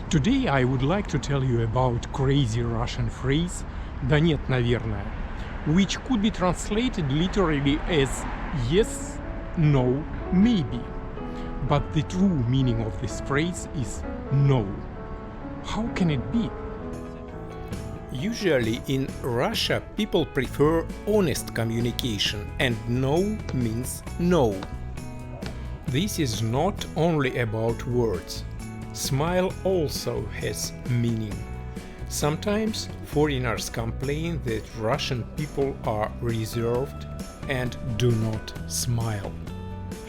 Today I would like to tell you about crazy Russian phrase «Да нет, наверное», which could be translated literally as yes, no, maybe. But the true meaning of this phrase is no. How can it be? Usually in Russia people prefer honest communication, and no means no. This is not only about words. Smile also has meaning. Sometimes foreigners complain that Russian people are reserved and do not smile.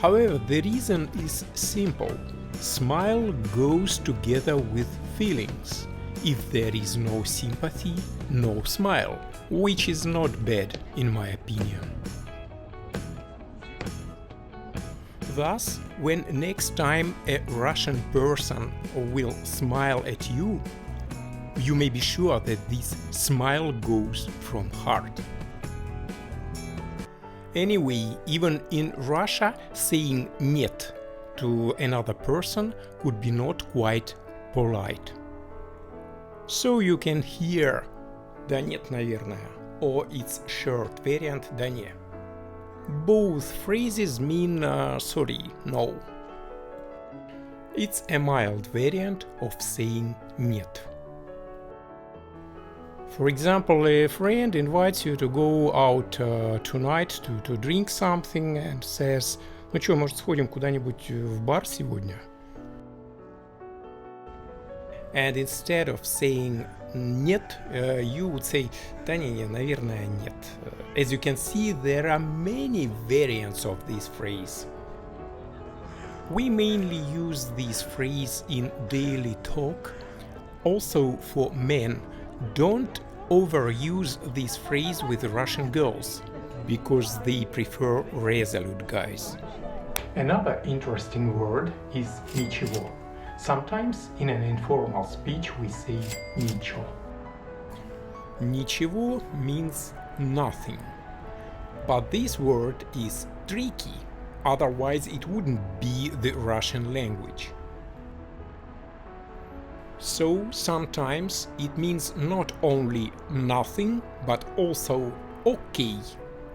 However, the reason is simple. Smile goes together with feelings. If there is no sympathy, no smile, which is not bad in my opinion. Thus, when next time a Russian person will smile at you, you may be sure that this smile goes from heart. Anyway, even in Russia, saying «нет» to another person could be not quite polite. So you can hear «да нет, наверное» or its short variant «да не». Both phrases mean sorry, no. It's a mild variant of saying «нет». For example, a friend invites you to go out tonight to drink something and says «Ну чё, может, сходим куда-нибудь в бар сегодня?» And instead of saying «нет», you would say «да не, наверное, нет». As you can see, there are many variants of this phrase. We mainly use this phrase in daily talk. Also for men, don't overuse this phrase with Russian girls, because they prefer resolute guys. Another interesting word is ничего. Sometimes in an informal speech we say ничего. Ничего means nothing. But this word is tricky, otherwise it wouldn't be the Russian language. So sometimes it means not only nothing, but also okay,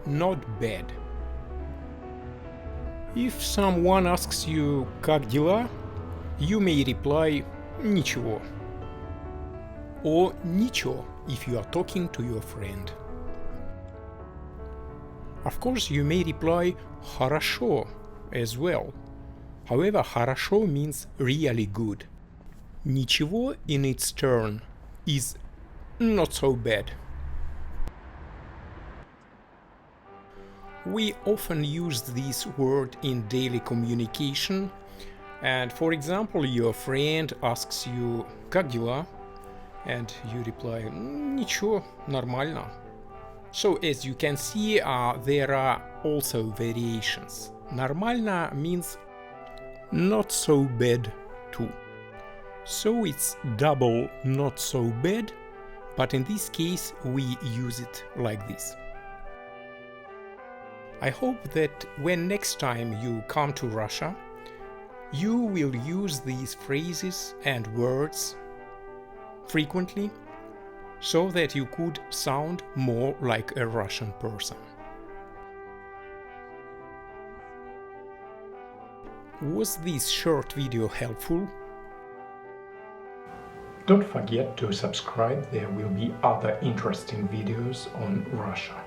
not bad. If someone asks you «как дела?», you may reply «ничего» or «ничего» if you are talking to your friend. Of course, you may reply «хорошо» as well. However, «хорошо» means really good. «Ничего» in its turn is not so bad. We often use this word in daily communication, and for example, your friend asks you «как дела?» and you reply «ничего, нормально». So as you can see, there are also variations. Нормально means not so bad too. So it's double not so bad, but in this case we use it like this. I hope that when next time you come to Russia, you will use these phrases and words frequently, so that you could sound more like a Russian person. Was this short video helpful? Don't forget to subscribe, there will be other interesting videos on Russia.